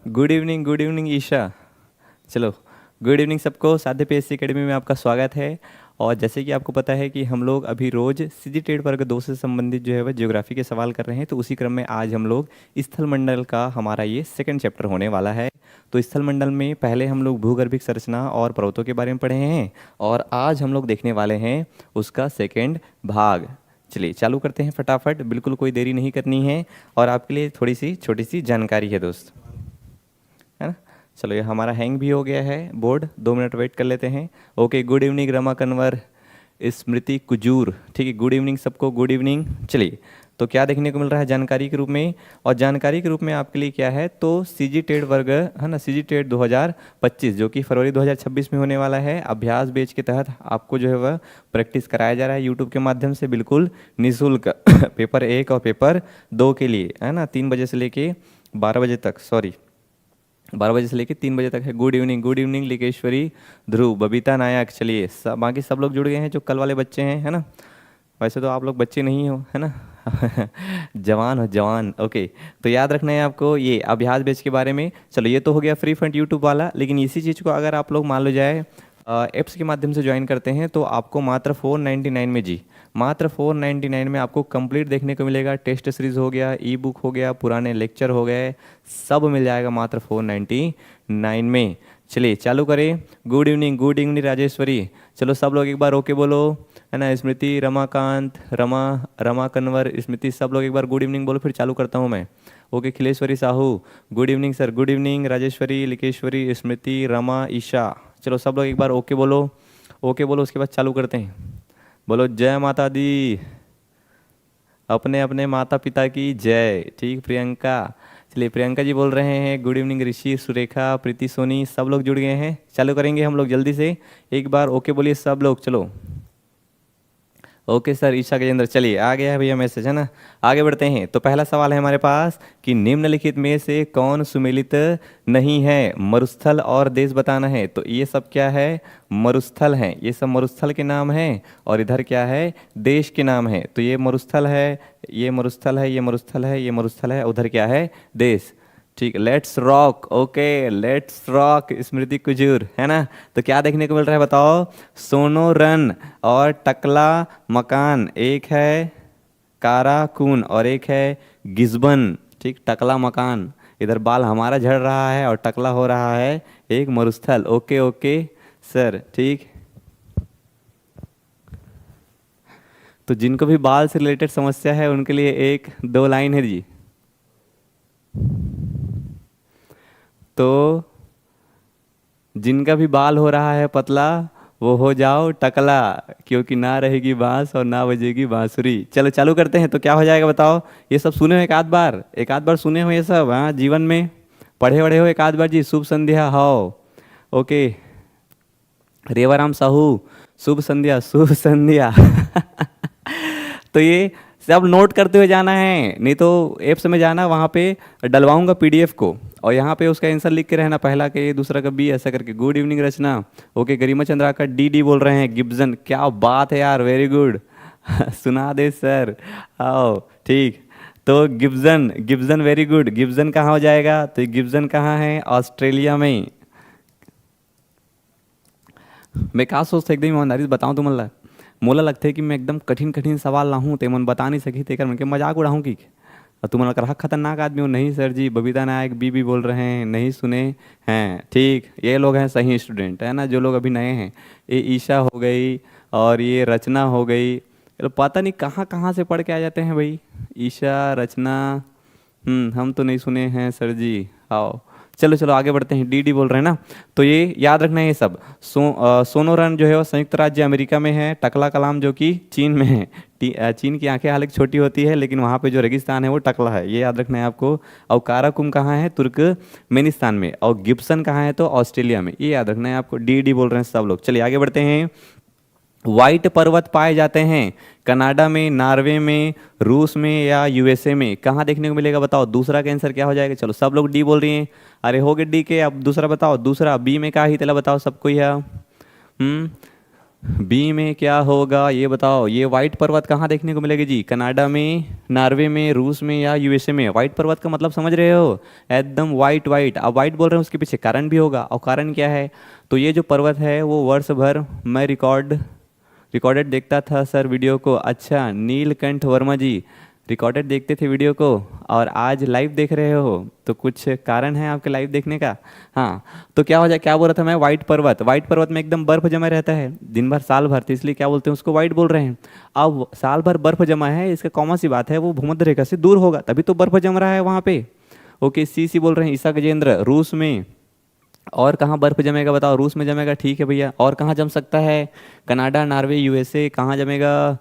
Good evening Isha. चलो, good evening सबको। साध्य पीएससी एकेडमी में आपका स्वागत है। और जैसे कि आपको पता है कि हम लोग अभी रोज सीजी टेट वर्ग 2 से संबंधित जो है वह ज्योग्राफी के सवाल कर रहे हैं, तो उसी क्रम में आज हम लोग स्थल मंडल का हमारा ये सेकंड चैप्टर होने वाला है। तो स्थल मंडल में पहले हम लोग भूगर्भिक संरचना और पर्वतों के बारे में पढ़े हैं, और आज हम लोग देखने वाले हैं उसका सेकेंड भाग। चलिए चालू करते हैं फटाफट, बिल्कुल कोई देरी नहीं करनी है। और आपके लिए थोड़ी सी छोटी सी जानकारी है दोस्त, है ना। चलो, ये हमारा हैंग भी हो गया है बोर्ड, 2 मिनट वेट कर लेते हैं। Okay, good evening Rama Kanwar, Smriti Kujur, ठीक है। गुड इवनिंग सबको, गुड इवनिंग। चलिए, तो क्या देखने को मिल रहा है जानकारी के रूप में? और जानकारी के रूप में आपके लिए क्या है, तो सीजी टेट वर्ग, है ना, सीजी टेट 2025 जो कि फरवरी 2026 में होने वाला है, अभ्यास बैच के तहत आपको जो है वह प्रैक्टिस कराया जा रहा है यूट्यूब के माध्यम से, बिल्कुल निःशुल्क। पेपर 1 और पेपर 2 के लिए, है ना, 3 बजे से लेके 12 बजे तक, सॉरी 12 बजे से लेकर 3 बजे तक है। गुड इवनिंग लिकेश्वरी, ध्रुव, बबीता नायक। चलिए, बाकी सब लोग जुड़ गए हैं जो कल वाले बच्चे हैं, है ना। वैसे तो आप लोग बच्चे नहीं हो, है ना। जवान हो, जवान। ओके, तो याद रखना है आपको ये अभ्यास बैच के बारे में। चलो, ये तो हो गया फ्री फंड यूट्यूब वाला, लेकिन इसी चीज़ को अगर आप लोग मान लो जाए ऐप्स के माध्यम से ज्वाइन करते हैं तो आपको मात्र 499 में, जी मात्र 499 में आपको कंप्लीट देखने को मिलेगा। टेस्ट सीरीज हो गया, ई बुक हो गया, पुराने लेक्चर हो गए, सब मिल जाएगा मात्र 499 में। चलिए चालू करें। Good evening Rajeshwari. चलो सब लोग एक बार ओके बोलो, है ना। स्मृति, रमाकांत, रमा कन्वर, स्मृति, सब लोग एक बार गुड इवनिंग बोलो, फिर चालू करता हूँ मैं। Okay, Khileshwari Sahu, good evening sir. Good evening Rajeshwari, Likeshwari, Smriti, Rama, Isha. चलो सब लोग एक बार ओके बोलो, ओके बोलो, उसके बाद चालू करते हैं। बोलो जय माता दी, अपने अपने माता पिता की जय। ठीक, प्रियंका। चलिए, प्रियंका जी बोल रहे हैं गुड इवनिंग। ऋषि, सुरेखा, प्रीति, सोनी, सब लोग जुड़ गए हैं। चालू करेंगे हम लोग जल्दी से, एक बार ओके बोलिए सब लोग। चलो, ओके सर, ईशा गजेंद्र। चलिए, आ गया है भैया मैसेज, है ना। आगे बढ़ते हैं। तो पहला सवाल है हमारे पास कि निम्नलिखित में से कौन सुमेलित नहीं है? मरुस्थल और देश बताना है। तो ये सब क्या है? मरुस्थल हैं, ये सब मरुस्थल के नाम हैं। और इधर क्या है? देश के नाम है। तो ये मरुस्थल है, ये मरुस्थल है, ये मरुस्थल है, ये मरुस्थल है, उधर क्या है? देश। ठीक, let's rock. Okay, let's rock Smriti Kujur, है ना। तो क्या देखने को मिल रहा है बताओ? सोनोरन और टकला मकान, एक है काराकून और एक है गिस्बन। ठीक, टकला मकान, इधर बाल हमारा झड़ रहा है और टकला हो रहा है एक मरुस्थल। ओके ओके सर, ठीक। तो जिनको भी बाल से रिलेटेड समस्या है उनके लिए 1-2 लाइन है जी। तो जिनका भी बाल हो रहा है पतला, वो हो जाओ टकला, क्योंकि ना रहेगी बांस और ना बजेगी बांसुरी। चलो चालू करते हैं। तो क्या हो जाएगा बताओ? ये सब सुने हो एक आध बार सुने हो ये सब? हाँ, जीवन में पढ़े वढ़े हो एक आध बार जी। शुभ संध्या हो। ओके, रेवाराम साहू, शुभ संध्या, शुभ संध्या। तो ये सब नोट करते हुए जाना है, नहीं तो ऐप्स में जाना, वहाँ पे डलवाऊंगा पीडीएफ को, और यहाँ पे उसका आंसर लिख के रहना, पहला का ए, दूसरा का बी, ऐसा करके। गुड इवनिंग रचना। ओके, गरिमा चंद्राकर, डी बोल रहे हैं। गिब्सन, क्या बात है यार, वेरी गुड। सुना दे सर, आओ। ठीक, तो Gibson, Gibson very good. Gibson कहाँ हो जाएगा? तो गिब्सन कहाँ है? ऑस्ट्रेलिया में। मैं कहा सोचता एकदम ईमानदारी से बताऊँ तो मोला लगता है कि मैं एकदम कठिन कठिन सवाल लाऊं, ते मन बता नहीं सकी थे कर, मैं मजाक उड़ाऊं कि तुम मन कर खतरनाक आदमी हो। नहीं सर जी, बबीता नायक बी बोल रहे हैं, नहीं सुने हैं। ठीक, ये लोग हैं सही स्टूडेंट, है ना, जो लोग अभी नए हैं। ये ईशा हो गई और ये रचना हो गई, ये लोग पता नहीं कहाँ कहाँ से पढ़ के आ जाते हैं भाई। ईशा, रचना, हम तो नहीं सुने हैं सर जी। आओ, चलो चलो आगे बढ़ते हैं। डी बोल रहे हैं ना, तो ये याद रखना है ये सब। सोनोरन जो है वो संयुक्त राज्य अमेरिका में है। टकला कलाम जो कि चीन में है। चीन की आंखें हालांकि छोटी होती है, लेकिन वहाँ पे जो रेगिस्तान है वो टकला है, ये याद रखना है आपको। और काराकुम कहाँ है? तुर्कमेनिस्तान में। और गिब्सन कहाँ है? तो ऑस्ट्रेलिया में, ये याद रखना है आपको। डी बोल रहे हैं सब लोग। चलिए आगे बढ़ते हैं। व्हाइट पर्वत पाए जाते हैं कनाडा में, नॉर्वे में, रूस में या यूएसए में। कहाँ देखने को मिलेगा बताओ? दूसरा का आंसर क्या हो जाएगा? चलो सब लोग डी बोल रही हैं। अरे हो गए डी के, अब दूसरा बताओ। दूसरा बी में का ही तेला बताओ सबको। यह बी में क्या होगा ये बताओ। ये व्हाइट पर्वत कहाँ देखने को मिलेगी जी? कनाडा में, नॉर्वे में, रूस में या यूएसए में? व्हाइट पर्वत का मतलब समझ रहे हो? एकदम वाइट वाइट। अब वाइट बोल रहे हैं उसके पीछे कारण भी होगा, और कारण क्या है? तो ये जो पर्वत है वो वर्ष भर मैं रिकॉर्डेड देखता था सर वीडियो को। अच्छा नीलकंठ वर्मा जी, रिकॉर्डेड देखते थे वीडियो को और आज लाइव देख रहे हो, तो कुछ कारण है आपके लाइव देखने का। हाँ, तो क्या हो जाए, क्या बोल रहा था मैं? व्हाइट पर्वत में एकदम बर्फ जमा रहता है दिन भर साल भर, तो इसलिए क्या बोलते हैं उसको? व्हाइट बोल रहे हैं। अब साल भर बर्फ जमा है, इसका कॉमन सी बात है वो भूमध्य रेखा से दूर होगा, तभी तो बर्फ जम रहा है वहाँ पे। ओके, सी बोल रहे हैं ईसा गजेंद्र। रूस में और कहाँ बर्फ जमेगा बताओ? रूस में जमेगा, ठीक है भैया। और कहाँ जम सकता है? कनाडा, नॉर्वे, यूएसए, कहाँ जमेगा?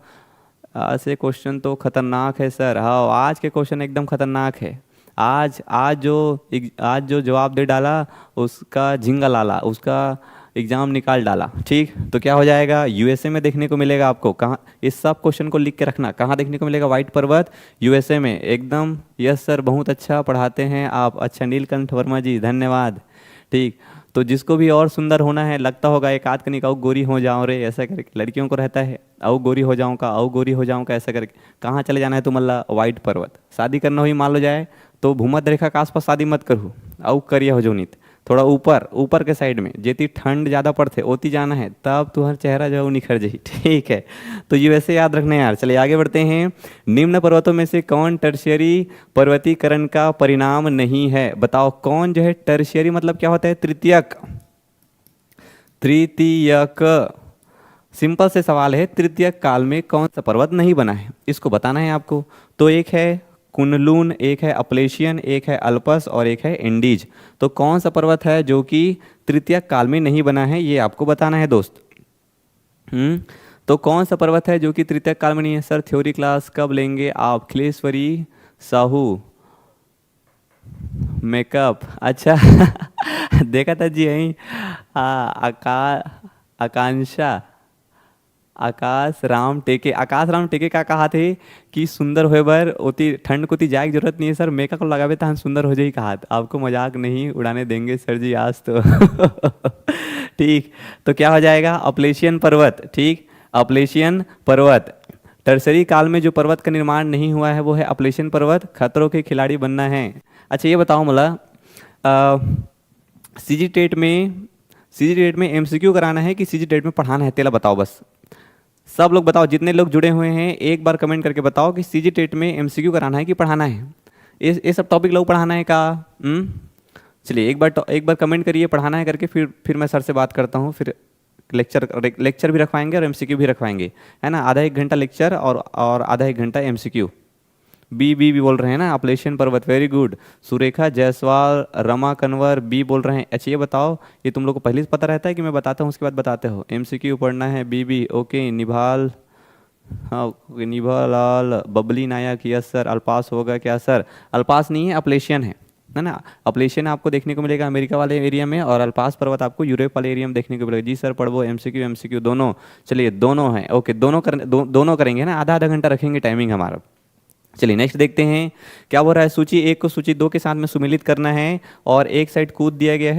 ऐसे क्वेश्चन तो खतरनाक है सर। हाँ, आज के क्वेश्चन एकदम खतरनाक है। आज जो जवाब दे डाला उसका झिंगा लाला, उसका एग्जाम निकाल डाला। ठीक, तो क्या हो जाएगा? यूएसए में देखने को मिलेगा आपको। कहाँ? इस सब क्वेश्चन को लिख के रखना, कहाँ देखने को मिलेगा व्हाइट पर्वत? यूएसए में एकदम। यस सर, बहुत अच्छा पढ़ाते हैं आप। अच्छा नीलकंठ वर्मा जी, धन्यवाद। ठीक, तो जिसको भी और सुंदर होना है, लगता होगा एक आध कनिक आओ गोरी हो जाओ रे, ऐसा करके लड़कियों को रहता है, आओ गोरी हो जाऊँ का, आओ गोरी हो जाऊँ का, ऐसा करके। कहाँ चले जाना है तुम? अल्लाह वाइट पर्वत। शादी करना हुई मान लो जाए तो भूमध्य रेखा के आसपास शादी मत करो, आओ करिया हो जो नीत। थोड़ा ऊपर ऊपर के साइड में, जेती ठंड ज़्यादा पड़ते ओती जाना है, तब तुम्हारा चेहरा जो है वो निखर जाए। ठीक है, तो ये वैसे याद रखना है यार। चलिए आगे बढ़ते हैं। निम्न पर्वतों में से कौन टर्शियरी पर्वतीकरण का परिणाम नहीं है? बताओ कौन जो है टर्शियरी, मतलब क्या होता है? तृतीयक। तृतीयक, सिंपल से सवाल है, तृतीयक काल में कौन सा पर्वत नहीं बना है, इसको बताना है आपको। तो एक है कुनलून, एक है अपलेशियन, एक है अल्पस और एक है एंडीज। तो कौन सा पर्वत है जो कि तृतीयक काल में नहीं बना है, ये आपको बताना है दोस्त। तो कौन सा पर्वत है जो कि तृतीयक काल में नहीं है? सर थ्योरी क्लास कब लेंगे आप? खिलेश्वरी साहू, मेकअप, अच्छा। देखा था जी यहीं। आका आकांक्षा, आकाश राम टेके का कहा थे कि सुंदर होए बर ओती ठंड को ती जाए की जरूरत नहीं है सर, मेकअप लगावे तो हम सुंदर हो जाए कहा। आपको मजाक नहीं उड़ाने देंगे सर जी आज तो। ठीक, तो क्या हो जाएगा? अपलेशियन पर्वत। ठीक, अपलेशियन पर्वत। टर्सरी काल में जो पर्वत का निर्माण नहीं हुआ है वो है अपलेशियन पर्वत। खतरों के खिलाड़ी बनना है। अच्छा ये बताओ मला, सीजी टेट में एमसीक्यू कराना है कि सीजी टेट में पढ़ाना है? तेला बताओ बस, सब लोग बताओ, जितने लोग जुड़े हुए हैं एक बार कमेंट करके बताओ कि सीजी टेट में एमसीक्यू कराना है कि पढ़ाना है? ये सब टॉपिक लोग पढ़ाना है का? चलिए एक बार कमेंट करिए पढ़ाना है करके, फिर मैं सर से बात करता हूँ। फिर लेक्चर भी रखवाएंगे और एमसीक्यू भी रखवाएंगे, है ना? आधा एक घंटा लेक्चर और आधा एक घंटा एमसीक्यू। बी बोल रहे हैं ना, अपलेशियन पर्वत, very good. Surekha Jaiswal, Rama Kanwar B बोल रहे हैं। अच्छा ये बताओ, ये तुम लोग को पहले से पता रहता है कि मैं बताता हूँ उसके बाद बताते हो? एमसीक्यू पढ़ना है बी, ओके। निभाल, हाँ निभालाल, बबली नायक, यस सर। अल्पास होगा क्या सर? अल्पास नहीं है, अपलेशियन है ना? अपलेशियन आपको देखने को मिलेगा अमेरिका वाले एरिया में, और अल्पास पर्वत आपको यूरोप वाले एरिया में देखने को मिलेगा। जी सर पढ़ो, एमसीक्यू दोनों। चलिए दोनों हैं, ओके। दोनों करेंगे ना, आधा आधा घंटा रखेंगे टाइमिंग हमारा। चलिए नेक्स्ट देखते हैं क्या हो रहा है। सूची एक को सूची दो के साथ में सुमिलित करना है, और एक साइड कूद दिया गया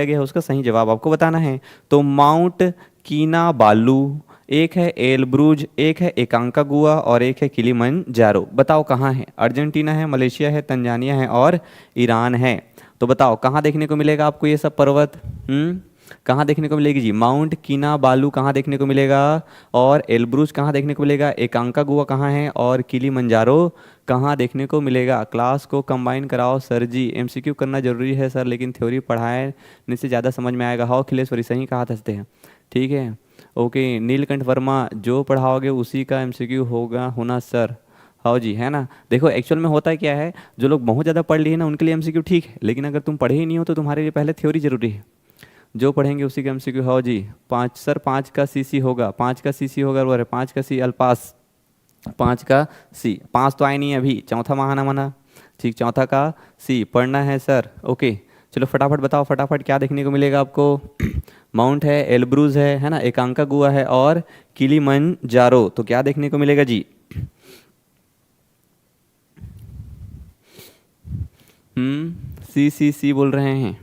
है, उसका सही जवाब आपको बताना है। तो माउंट कीनाबालू, एक है एलब्रूज, एक है एकांकागुआ और एक है किलिमंजारो। बताओ कहाँ है? अर्जेंटीना है, मलेशिया है, तंजानिया है और ईरान है। तो बताओ कहाँ देखने को मिलेगा आपको ये सब पर्वत? कहाँ देखने को मिलेगी जी? माउंट कीनाबालू कहाँ देखने को मिलेगा, और एलब्रूज कहाँ देखने को मिलेगा, एकांकागुआ कहाँ है, और किलिमंजारो कहाँ देखने को मिलेगा? क्लास को कंबाइन कराओ सर जी, एमसीक्यू करना जरूरी है सर, लेकिन थ्योरी पढ़ाने से ज़्यादा समझ में आएगा। हाँ खिलेश्वरी सही कहा हंसते हैं, ठीक है ओके। नीलकंठ वर्मा, जो पढ़ाओगे उसी का एमसीक्यू होना सर। हाँ जी, है ना? देखो एक्चुअल में होता है क्या है, जो लोग बहुत ज़्यादा पढ़ लिए ना उनके लिए एमसीक्यू ठीक है, लेकिन अगर तुम पढ़े ही नहीं हो तो तुम्हारे लिए पहले थ्योरी जरूरी है। जो पढ़ेंगे उसी का एमसीक्यू। हाँ जी, 5 सर, 5 का सीसी होगा, 5 का सीसी होगा, और 5 का सी अल्पास, 5 का सी। 5 तो आए नहीं है अभी, चौथा महाना मना, ठीक। चौथा का सी पढ़ना है सर, ओके। चलो फटाफट बताओ, फटाफट क्या देखने को मिलेगा आपको? माउंट है, एलब्रूज है ना, एकांकागुआ है और किलिमंजारो। तो क्या देखने को मिलेगा जी? सी बोल रहे हैं।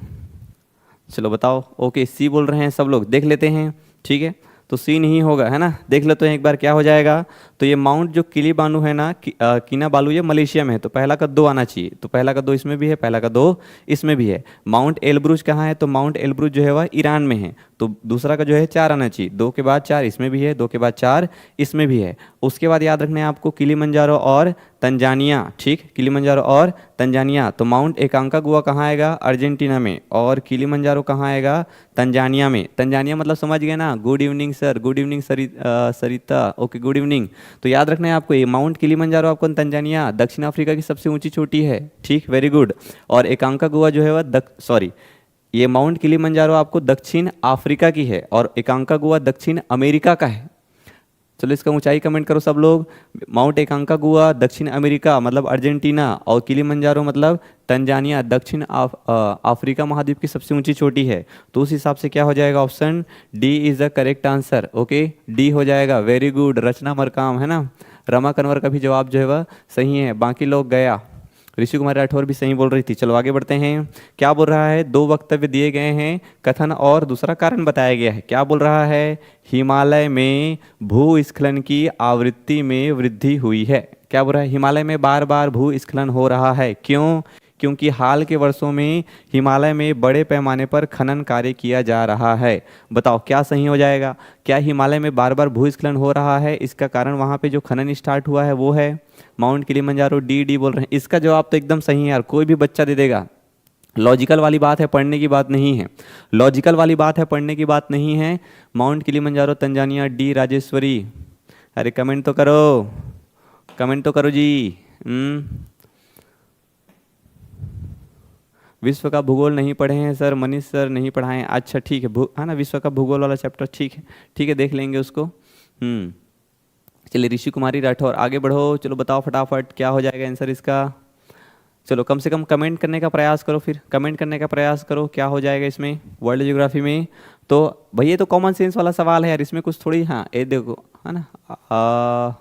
चलो बताओ, ओके सी बोल रहे हैं सब लोग, देख लेते हैं, ठीक है। तो सी नहीं होगा, है ना। देख लेते हैं एक बार क्या हो जाएगा। तो ये माउंट जो किलीबानू है ना, किनाबालू, ये मलेशिया में है, तो पहला का 2 आना चाहिए। तो पहला का 2 इसमें भी है, पहला का 2 इसमें भी है। माउंट एलब्रूज कहाँ है, तो माउंट एलब्रूज जो है वह ईरान में है, तो दूसरा का जो है 4 आना चाहिए। 2 के बाद 4 इसमें भी है, 2 के बाद 4 इसमें भी है। उसके बाद याद रखना है आपको किलीमंजारो और तंजानिया, ठीक, किलीमंजारो और तंजानिया। तो माउंट एकांकागुआ कहाँ आएगा, अर्जेंटीना में, और किलीमंजारो कहाँ आएगा, तंजानिया में। तंजानिया मतलब समझ गए ना। Good evening sir, good evening Sarita, okay good evening. तो याद रखना है आपको, ये माउंट किलीमंजारो आपको तंजानिया दक्षिण अफ्रीका की सबसे ऊंची चोटी है, ठीक, वेरी गुड। और एकांकागुआ जो है वह सॉरी, ये माउंट किलीमंजारो आपको दक्षिण अफ्रीका की है और एकांकागुआ दक्षिण अमेरिका का है। चलो इसका ऊंचाई कमेंट करो सब लोग। माउंट एकांकागुआ दक्षिण अमेरिका मतलब अर्जेंटीना, और किलीमंजारो मतलब तंजानिया दक्षिण अफ्रीका महाद्वीप की सबसे ऊंची चोटी है। तो उस हिसाब से क्या हो जाएगा, option D is the correct answer. Okay, D हो जाएगा, वेरी गुड। रचना मरकाम, है ना। रमा कन्वर का भी जवाब जो है वह सही है, बाकी लोग गया। ऋषि कुमार राठौर भी सही बोल रही थी। चलो आगे बढ़ते हैं। क्या बोल रहा है, 2 वक्तव्य दिए गए हैं, कथन और दूसरा कारण बताया गया है। क्या बोल रहा है, हिमालय में भूस्खलन की आवृत्ति में वृद्धि हुई है। क्या बोल रहा है, हिमालय में बार बार भूस्खलन हो रहा है, क्यों, क्योंकि हाल के वर्षों में हिमालय में बड़े पैमाने पर खनन कार्य किया जा रहा है। बताओ क्या सही हो जाएगा। क्या हिमालय में बार बार भूस्खलन हो रहा है, इसका कारण वहाँ पे जो खनन स्टार्ट हुआ है वो है माउंट किलीमंजारो। डी डी बोल रहे हैं। इसका जवाब तो एकदम सही है यार, कोई भी बच्चा दे देगा। लॉजिकल वाली बात है, पढ़ने की बात नहीं है। लॉजिकल वाली बात है, पढ़ने की बात नहीं है। Mount Kilimanjaro Tanzania, D Rajeshwari. अरे कमेंट तो करो, कमेंट तो करो जी। विश्व का भूगोल नहीं पढ़े हैं सर, मनीष सर नहीं पढ़ाएं। अच्छा ठीक है, है ना, विश्व का भूगोल वाला चैप्टर, ठीक है ठीक है, देख लेंगे उसको। चलिए ऋषि कुमारी राठौर आगे बढ़ो। चलो बताओ फटाफट क्या हो जाएगा आंसर इसका। चलो कम से कम कमेंट करने का प्रयास करो, फिर कमेंट करने का प्रयास करो क्या हो जाएगा इसमें वर्ल्ड ज्योग्राफी में। तो भैया तो कॉमन सेंस वाला सवाल है यार, इसमें कुछ थोड़ी, हाँ ये देखो, है ना।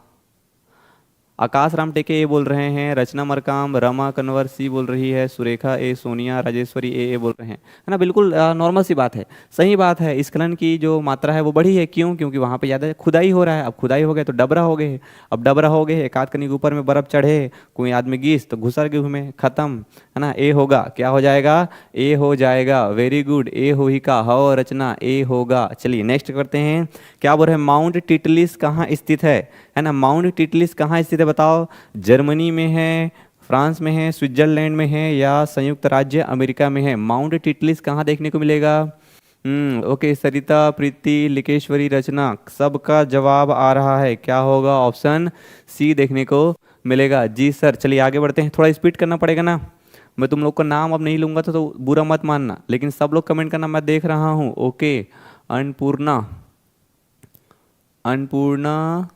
आकाश राम टेके ए बोल रहे हैं, रचना मरकाम, रमा कन्वर सी बोल रही है, सुरेखा ए, सोनिया राजेश्वरी ए बोल रहे हैं, है ना। बिल्कुल नॉर्मल सी बात है, सही बात है। स्खलन की जो मात्रा है वो बढ़ी है, क्यों, क्योंकि वहाँ पे ज़्यादा खुदाई हो रहा है। अब खुदाई हो गए तो डबरा हो गए, अब डबरा हो गए, एक आध कनी के ऊपर में बर्फ चढ़े, कोई आदमी गिस तो घुसर गए में, खत्म, है ना। ए होगा, क्या हो जाएगा, ए हो जाएगा, वेरी गुड। ए हो ही का हो, रचना ए होगा। चलिए नेक्स्ट करते हैं। क्या बोल रहे हैं, माउंट टिटलिस कहाँ स्थित है ना। माउंट टिटलिस कहाँ स्थित है बताओ। जर्मनी में है, फ्रांस में है, स्विट्जरलैंड में है, या संयुक्त राज्य अमेरिका में है। माउंट टिटलिस कहाँ देखने को मिलेगा। ओके, सरिता, प्रीति, लिकेश्वरी, रचना, सबका जवाब आ रहा है, क्या होगा, ऑप्शन सी देखने को मिलेगा। जी सर। चलिए आगे बढ़ते हैं, थोड़ा स्पीड करना पड़ेगा ना। मैं तुम लोग का नाम अब नहीं लूंगा तो बुरा मत मानना, लेकिन सब लोग कमेंट करना, मैं देख रहा हूँ। Okay, Annapurna, Annapurna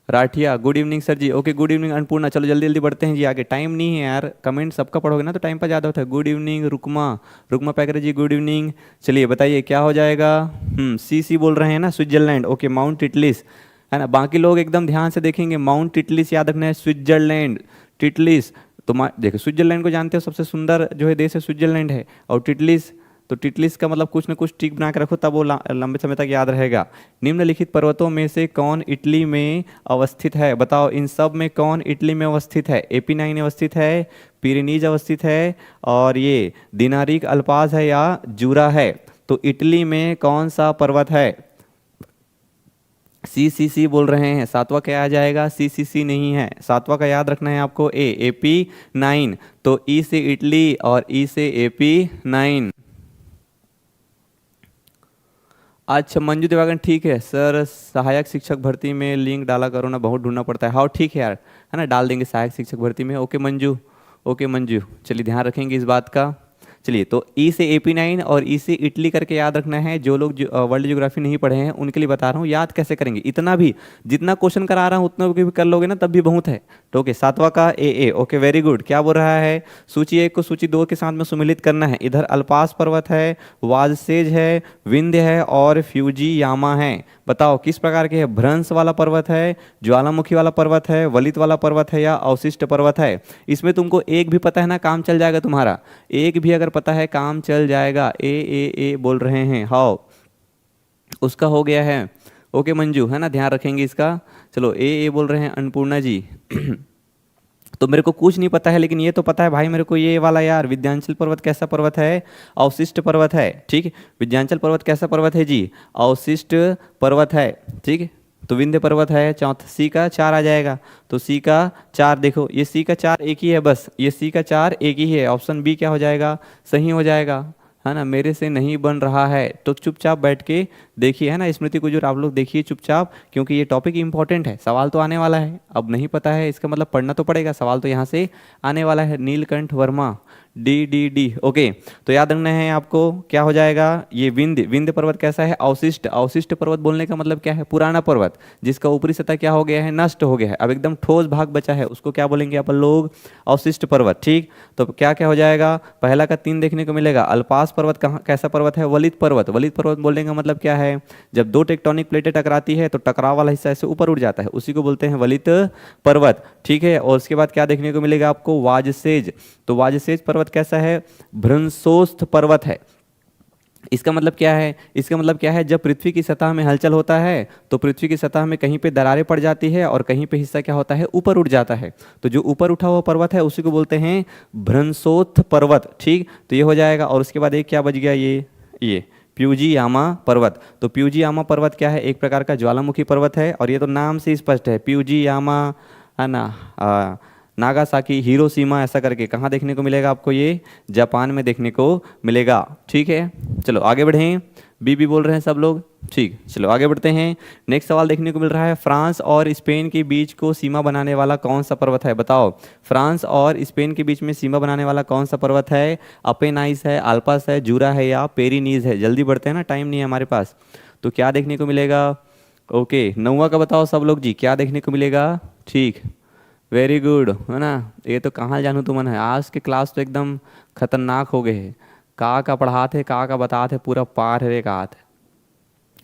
Rathia, good evening sir ji. Okay good evening Annapurna. चलो जल्दी जल्दी बढ़ते हैं जी आगे, टाइम नहीं है यार, कमेंट सबका पढ़ोगे ना तो टाइम पर ज़्यादा होता है। गुड इवनिंग रुकमा, रुकमा पैकरे जी, गुड इवनिंग। चलिए बताइए क्या हो जाएगा। सी सी बोल रहे हैं ना, स्विट्जरलैंड। ओके, माउंट टिटलिस, है ना। बाकी लोग एकदम ध्यान से देखेंगे, माउंट टिटलिस याद रखना है, स्विट्जरलैंड, टिटलिस। तो देखो स्विट्जरलैंड को जानते हो, सबसे सुंदर जो है देश है स्विट्जरलैंड है, और टिटलिस, तो टिटलिस का मतलब कुछ ना कुछ टिक बना के रखो, तब वो लंबे समय तक याद रहेगा। निम्नलिखित पर्वतों में से कौन इटली में अवस्थित है। बताओ इन सब में कौन इटली में अवस्थित है। एपीनाइन अवस्थित है, पिरेनीज अवस्थित है, और ये दिनारिक अल्पाज है या जूरा है। तो इटली में कौन सा पर्वत है। सी बोल रहे हैं। सातवां क्या आ जाएगा, सी नहीं है, सातवां का याद रखना है आपको, AP9। तो ई से इटली और ई से AP9। अच्छा मंजू देवागन, ठीक है सर, सहायक शिक्षक भर्ती में लिंक डाला करो ना, बहुत ढूंढना पड़ता है। हाँ ठीक है यार, है ना, डाल देंगे सहायक शिक्षक भर्ती में। ओके मंजू, ओके मंजू, चलिए ध्यान रखेंगे इस बात का। चलिए तो ई से AP9 और ई से इटली करके याद रखना है। जो लोग वर्ल्ड ज्योग्राफी नहीं पढ़े हैं उनके लिए बता रहा हूँ, याद कैसे करेंगे। इतना भी, जितना क्वेश्चन करा रहा हूँ उतना भी कर लोगे ना तब भी बहुत है। तो ओके, सातवां का ए। Okay very good. क्या बोल रहा है, सूची 1 को सूची 2 के साथ में सुमिलित करना है। इधर अल्पास पर्वत है, वाजसेज है, विंध्य है और फ्यूजियामा है। बताओ किस प्रकार के है, भ्रंश वाला पर्वत है, ज्वालामुखी वाला पर्वत है, वलित वाला पर्वत है, या अवशिष्ट पर्वत है। इसमें तुमको एक भी पता है ना, काम चल जाएगा तुम्हारा। एक भी अगर पता है काम चल जाएगा। ए बोल रहे हैं। हाउ उसका हो गया है। ओके मंजू, है ना, ध्यान रखेंगे इसका। चलो ए बोल रहे हैं अन्नपूर्णा जी। तो मेरे को कुछ नहीं पता है, लेकिन ये तो पता है भाई मेरे को, ये वाला यार, विंध्याचल पर्वत कैसा पर्वत है? अवशिष्ट पर्वत है। ठीक, विंध्याचल पर्वत कैसा पर्वत है जी? अवशिष्ट पर्वत है। ठीक, तो विंध्य पर्वत है चौथा, सी का 4 आ जाएगा। तो सी का 4, देखो ये सी का 4 एक ही है, बस ये सी का 4 एक ही है। ऑप्शन बी क्या हो जाएगा? सही हो जाएगा, है ना। मेरे से नहीं बन रहा है तो चुपचाप बैठ के देखिए, है ना। स्मृति कुजूर आप लोग देखिए चुपचाप, क्योंकि ये टॉपिक इंपॉर्टेंट है, सवाल तो आने वाला है। अब नहीं पता है इसका मतलब पढ़ना तो पड़ेगा, सवाल तो यहाँ से आने वाला है। Neelkanth Verma, D D D. Okay, तो याद रखना है आपको, क्या हो जाएगा ये? विंध्य, विंध्य पर्वत कैसा है? अवशिष्ट। अवशिष्ट पर्वत बोलने का मतलब क्या है? पुराना पर्वत जिसका ऊपरी सतह क्या हो गया है? नष्ट हो गया है, अब एकदम ठोस भाग बचा है, उसको क्या बोलेंगे अपन लोग? अवशिष्ट पर्वत। ठीक, तो क्या क्या हो जाएगा? पहला का 3 देखने को मिलेगा। अल्पास पर्वत कहाँ, कैसा पर्वत है? वलित पर्वत। वलित पर्वत बोलने का मतलब क्या है? जब दो टेक्टोनिक प्लेटें टकराती है तो टकराव वाला हिस्सा ऐसे ऊपर उठ जाता है, उसी को बोलते हैं वलित पर्वत। ठीक है, और उसके बाद क्या देखने को मिलेगा आपको? वाजसेज। तो वाजसेज पर्वत कैसा है? भ्रंशोस्थ पर्वत है। इसका मतलब क्या है? इसका मतलब क्या है? जब पृथ्वी की सतह में हलचल होता है तो पृथ्वी की सतह में कहीं पे दरारें पड़ जाती है और कहीं पे हिस्सा क्या होता है? ऊपर उठ जाता है। तो जो ऊपर उठा हुआ पर्वत है उसी को बोलते हैं भ्रंशोत्थ पर्वत। ठीक, तो ये हो जाएगा। और उसके बाद एक क्या बच गया? ये प्यूजीयामा पर्वत। तो प्यूजीयामा पर्वत क्या है? एक प्रकार का ज्वालामुखी पर्वत है, और ये तो नाम से स्पष्ट है, प्यूजीयामा, है ना। नागासाकी, हिरोशिमा ऐसा करके कहाँ देखने को मिलेगा आपको? ये जापान में देखने को मिलेगा। ठीक है, चलो आगे बढ़ें। बी बोल रहे हैं सब लोग। ठीक, चलो आगे बढ़ते हैं। नेक्स्ट सवाल देखने को मिल रहा है, फ्रांस और स्पेन के बीच को सीमा बनाने वाला कौन सा पर्वत है? बताओ, फ्रांस और स्पेन के बीच में सीमा बनाने वाला कौन सा पर्वत है? अपेनाइस है, आल्पस है, जूरा है, या पेरिनीज है? जल्दी बढ़ते हैं ना, टाइम नहीं है हमारे पास। तो क्या देखने को मिलेगा? ओके, 9वां का बताओ सब लोग जी, क्या देखने को मिलेगा? ठीक, वेरी गुड, है ना। ये तो कहाँ जानू तुमन है, आज के क्लास तो एकदम खतरनाक हो गए हैं। का पढ़ाते, का बताते, पूरा पार है का है।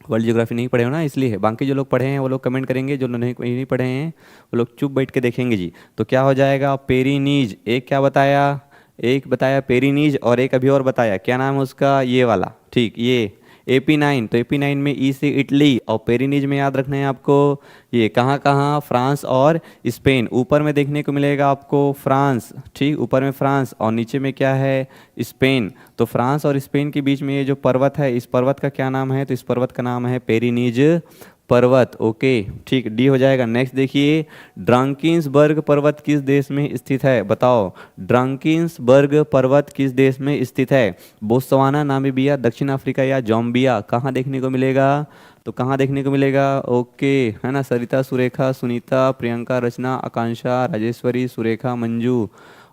वर्ल्ड ज्योग्राफी नहीं पढ़े हो ना, इसलिए है। बाकी जो लोग पढ़े हैं वो लोग कमेंट करेंगे, जो लोग नहीं पढ़े हैं वो लोग चुप बैठ के देखेंगे जी। तो क्या हो जाएगा? पेरिनीज। एक क्या बताया? एक बताया पेरिनीज, और एक अभी और बताया, क्या नाम है उसका? ये वाला। ठीक, ये AP9। तो AP9 में ई से इटली, और पेरिनीज में याद रखना है आपको, ये कहाँ कहाँ? फ्रांस और स्पेन। ऊपर में देखने को मिलेगा आपको फ्रांस। ठीक, ऊपर में फ्रांस और नीचे में क्या है? स्पेन। तो फ्रांस और स्पेन के बीच में ये जो पर्वत है, इस पर्वत का क्या नाम है? तो इस पर्वत का नाम है पेरिनीज पर्वत। ओके, ठीक, डी हो जाएगा। नेक्स्ट देखिए, ड्रांकिंसबर्ग पर्वत किस देश में स्थित है? बताओ, ड्रांकिंसबर्ग पर्वत किस देश में स्थित है? बोत्सवाना, नामीबिया, दक्षिण अफ्रीका, या जाम्बिया? कहाँ देखने को मिलेगा? तो कहाँ देखने को मिलेगा? ओके, है ना। सरिता, सुरेखा, सुनीता, प्रियंका, रचना, आकांक्षा, राजेश्वरी, सुरेखा, मंजू।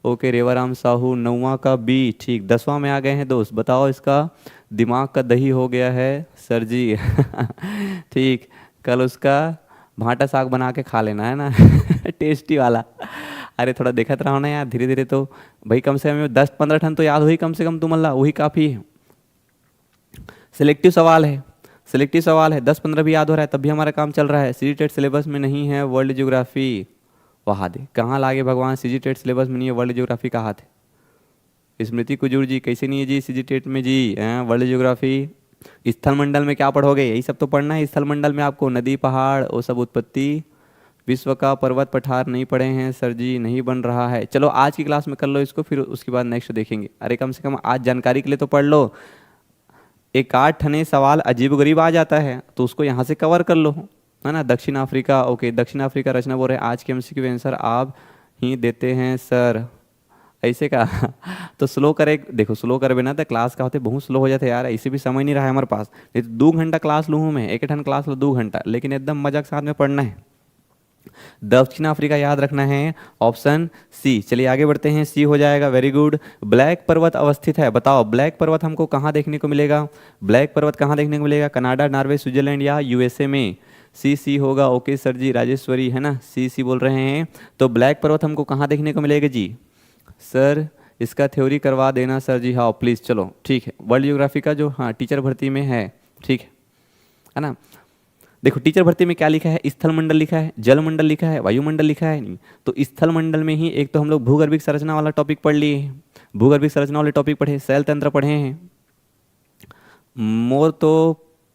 ओके, रेवाराम साहू। 9वां का बी। ठीक, 10वां में आ गए हैं दोस्त। बताओ इसका? दिमाग का दही हो गया है सर जी। ठीक, कल उसका भाटा साग बना के खा लेना, है ना। टेस्टी वाला। अरे थोड़ा देखत रहो ना यार, धीरे धीरे। तो भाई कम से कम 10-15 टन तो याद हुई कम से कम तुम, अल्लाह वही काफ़ी है। सिलेक्टिव सवाल है, सिलेक्टिव सवाल है, 10-15 भी याद हो रहा है तब भी हमारा काम चल रहा है। सीजी टेट सिलेबस में नहीं है वर्ल्ड ज्योग्राफी। वहाँ दे कहाँ लागे भगवान, सीजी टेट सिलेबस में नहीं है वर्ल्ड ज्योग्राफी, कहाँ थे? स्मृति कुजूर जी, कैसे नहीं है जी सीजी टेट में जी? हैं वर्ल्ड ज्योग्राफी? स्थल मंडल में क्या पढ़ोगे? यही सब तो पढ़ना है स्थल मंडल में आपको, नदी, पहाड़, वो सब, उत्पत्ति, विश्व का पर्वत पठार नहीं पढ़े हैं सर जी, नहीं बन रहा है। चलो आज की क्लास में कर लो इसको, फिर उसके बाद नेक्स्ट देखेंगे। अरे कम से कम आज जानकारी के लिए तो पढ़ लो। एक आठ ठने सवाल अजीब गरीब आ जाता है तो उसको यहाँ से कवर कर लो, है ना। दक्षिण अफ्रीका, ओके, दक्षिण अफ्रीका रचना बोल रहे हैं, आज के MCQ आंसर आप ही देते हैं सर, ऐसे का। तो स्लो करे, देखो स्लो कर बिना तो क्लास का होते बहुत स्लो हो जाते यार, ऐसे भी समय नहीं रहा है हमारे पास। नहीं तो 2 घंटा क्लास लूँ मैं, एक ठन क्लास लो 2 घंटा, लेकिन एकदम मजा के साथ में पढ़ना है। दक्षिण अफ्रीका याद रखना है, ऑप्शन सी। चलिए आगे बढ़ते हैं, सी हो जाएगा, वेरी गुड। ब्लैक पर्वत अवस्थित है, बताओ ब्लैक पर्वत हमको कहाँ देखने को मिलेगा? ब्लैक पर्वत कहाँ देखने को मिलेगा? कनाडा, नॉर्वे, स्विट्जरलैंड, या USA में? सी होगा। ओके सर जी, राजेश्वरी, है ना, सी बोल रहे हैं। तो ब्लैक पर्वत हमको कहाँ देखने को मिलेगा जी? सर इसका थ्योरी करवा देना सर जी, हाँ प्लीज़। चलो ठीक है, वर्ल्ड ज्योग्राफी का जो हाँ टीचर भर्ती में है, ठीक है ना। देखो टीचर भर्ती में क्या लिखा है? स्थल मंडल लिखा है, जल मंडल लिखा है, वायुमंडल लिखा है, नहीं। तो स्थल मंडल में ही एक तो हम लोग भूगर्भिक संरचना वाला टॉपिक पढ़ लिए हैं, भूगर्भिक संरचना वाले टॉपिक पढ़े, शैल तंत्र पढ़े हैं, मोर तो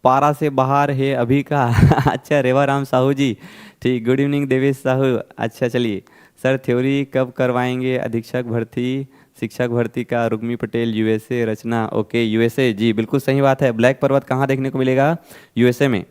पारा से बाहर है अभी का। अच्छा, रेवा राम साहू जी, ठीक, गुड इवनिंग देवेश साहू। अच्छा चलिए सर, थ्योरी कब करवाएंगे अधीक्षक भर्ती शिक्षक भर्ती का? रुक्मी पटेल, यूएसए। रचना, ओके यूएसए जी, बिल्कुल सही बात है। ब्लैक पर्वत कहाँ देखने को मिलेगा? यूएसए में।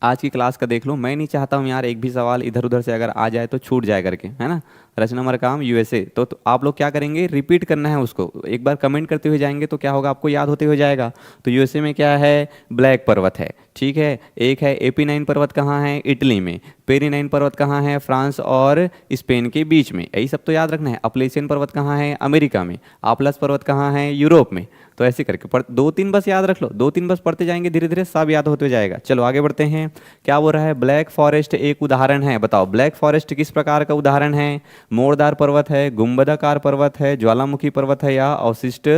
आज की क्लास का देख लो, मैं नहीं चाहता हूँ यार एक भी सवाल इधर उधर से अगर आ जाए तो छूट जाए करके, है ना। रचना मरकाम, यूएसए। तो आप लोग क्या करेंगे, रिपीट करना है उसको, एक बार कमेंट करते हुए जाएंगे तो क्या होगा, आपको याद होते हुए जाएगा। तो यूएसए में क्या है? ब्लैक पर्वत है, ठीक है। एक है एपीनाइन पर्वत, कहाँ है? इटली में। पेरिनाइन पर्वत कहाँ है? फ्रांस और स्पेन के बीच में। यही सब तो याद रखना है। अप्लेशियन पर्वत कहाँ है? अमेरिका में। आप्लस पर्वत कहाँ है? यूरोप में। तो ऐसे करके दो तीन बस याद रख लो, दो तीन बस पढ़ते जाएंगे, धीरे धीरे सब याद होते जाएगा। चलो आगे बढ़ते हैं। क्या बोल रहा है? ब्लैक फॉरेस्ट एक उदाहरण है। बताओ ब्लैक फॉरेस्ट किस प्रकार का उदाहरण है? मोरदार पर्वत है, गुंबदाकार पर्वत है, ज्वालामुखी पर्वत है, या अवशिष्ट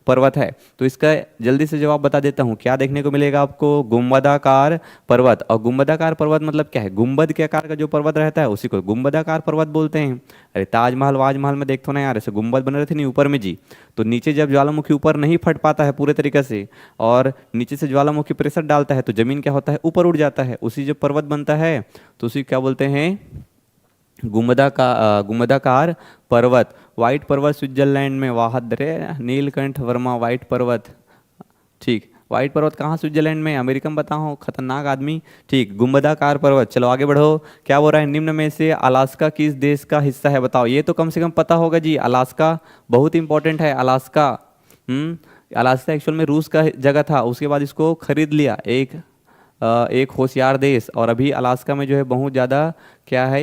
पर्वत है? तो इसका जल्दी से जवाब बता देता हूँ। क्या देखने को मिलेगा आपको? गुंबदाकार पर्वत। और गुंबदाकार पर्वत मतलब क्या है? गुंबद के आकार का जो पर्वत रहता है उसी को गुंबदाकार पर्वत बोलते हैं। अरे ताजमहल वाजमहल में देखते हो ना यार, ऐसे गुंबद बने रहते नहीं ऊपर में जी। तो नीचे जब ज्वालामुखी ऊपर नहीं फट पाता है पूरे तरीके से और नीचे से ज्वालामुखी प्रेशर डालता है तो जमीन क्या होता है? ऊपर उड़ जाता है, उसी जो पर्वत बनता है तो उसी क्या बोलते हैं? गुंबदाकार पर्वत। व्हाइट पर्वत स्विट्जरलैंड में। वाहद्रे नीलकंठ वर्मा, व्हाइट पर्वत, ठीक। व्हाइट पर्वत कहाँ? स्विट्जरलैंड में। अमेरिका में बताओ, खतरनाक आदमी, ठीक। गुंबदाकार पर्वत। चलो आगे बढ़ो। क्या बोल रहा है? निम्न में से अलास्का किस देश का हिस्सा है? बताओ, ये तो कम से कम पता होगा जी। अलास्का बहुत इंपॉर्टेंट है। अलास्का, अलास्का एक्चुअल में रूस का जगह था, उसके बाद इसको खरीद लिया एक होशियार देश। और अभी अलास्का में जो है बहुत ज़्यादा क्या है,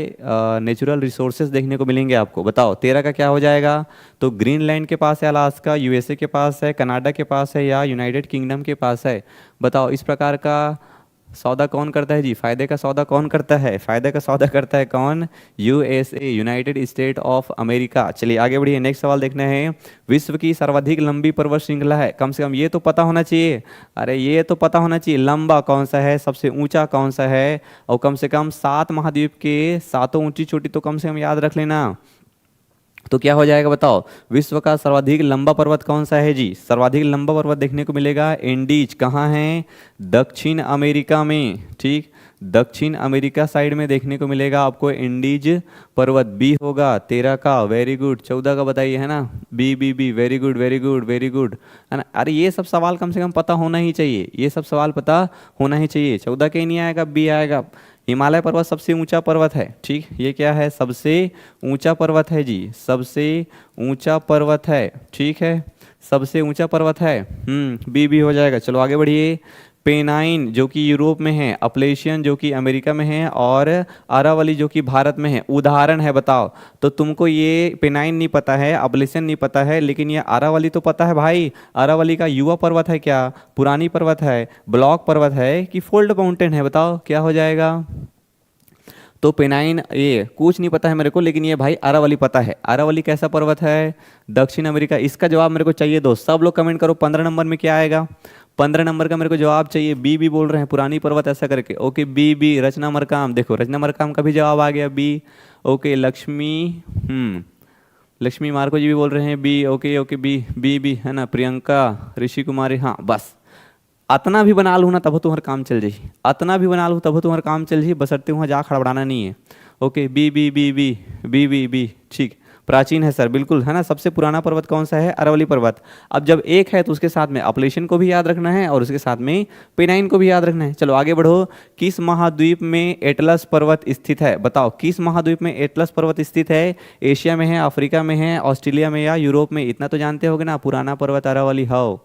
नेचुरल रिसोर्सेज देखने को मिलेंगे आपको। बताओ 13 का क्या हो जाएगा? तो ग्रीनलैंड के पास है अलास्का, यूएसए के पास है, कनाडा के पास है, या यूनाइटेड किंगडम के पास है? बताओ इस प्रकार का सौदा कौन करता है जी? फायदे का सौदा कौन करता है? फायदे का सौदा करता है कौन? USA, United state of America. चलिए आगे बढ़िए, नेक्स्ट सवाल देखना है। विश्व की सर्वाधिक लंबी पर्वत श्रृंखला है, कम से कम ये तो पता होना चाहिए। अरे ये तो पता होना चाहिए, लंबा कौन सा है, सबसे ऊंचा कौन सा है, और कम से कम 7 महाद्वीप के सातों ऊंची चोटी तो कम से कम याद रख लेना। तो क्या हो जाएगा बताओ? विश्व का सर्वाधिक लंबा पर्वत कौन सा है जी? सर्वाधिक लंबा पर्वत देखने को मिलेगा एंडीज। कहाँ है? दक्षिण अमेरिका में, ठीक। दक्षिण अमेरिका साइड में देखने को मिलेगा आपको एंडीज पर्वत। बी होगा 13 का, वेरी गुड। 14 का बताइए, है ना? B B B, very good very good very good, है ना। अरे ये सब सवाल कम से कम पता होना ही चाहिए, ये सब सवाल पता होना ही चाहिए। 14 के ही नहीं आएगा, बी आएगा। हिमालय पर्वत सबसे ऊंचा पर्वत है, ठीक। ये क्या है? सबसे ऊंचा पर्वत है जी, सबसे ऊंचा पर्वत है, ठीक है। सबसे ऊंचा पर्वत है, बी हो जाएगा। चलो आगे बढ़िए। पेनाइन जो कि यूरोप में है, अपलेशियन जो कि अमेरिका में है, और अरावली जो कि भारत में है, उदाहरण है। बताओ तो तुमको ये पेनाइन नहीं पता है, अपलेशियन नहीं पता है, लेकिन ये अरावली तो पता है भाई। अरावली का युवा पर्वत है क्या? पुरानी पर्वत है, ब्लॉक पर्वत है, कि फोल्ड माउंटेन है? बताओ क्या हो जाएगा? तो पेनाइन ये कुछ नहीं पता है मेरे को, लेकिन ये भाई अरावली पता है। अरावली कैसा पर्वत है? दक्षिण अमेरिका। इसका जवाब मेरे को चाहिए दोस्त, सब लोग कमेंट करो। 15 नंबर में क्या आएगा? 15 नंबर का मेरे को जवाब चाहिए। बी बोल रहे हैं, पुरानी पर्वत ऐसा करके। Okay B. रचना मरकाम, देखो रचना मरकाम का भी जवाब आ गया बी। ओके लक्ष्मी मार्को जी भी बोल रहे हैं बी। ओके बी, है ना। प्रियंका, ऋषि कुमारी, हाँ बस। अतना भी बना लूँ ना तब तुम्हारा काम चल जाई, अतना भी बना लूँ तब तुम्हारा काम चल जाई, बसरते वहाँ जा खड़बड़ाना नहीं है। ओके बी, ठीक। प्राचीन है सर, बिल्कुल, है ना। सबसे पुराना पर्वत कौन सा है? अरावली पर्वत। अब जब एक है तो उसके साथ में अपलेशन को भी याद रखना है और उसके साथ में पेनाइन को भी याद रखना है। चलो आगे बढ़ो। किस महाद्वीप में एटलस पर्वत स्थित है? बताओ किस महाद्वीप में एटलस पर्वत स्थित है? एशिया में है, अफ्रीका में है, ऑस्ट्रेलिया में, या यूरोप में? इतना तो जानते होगे ना, पुराना पर्वत अरावली हो।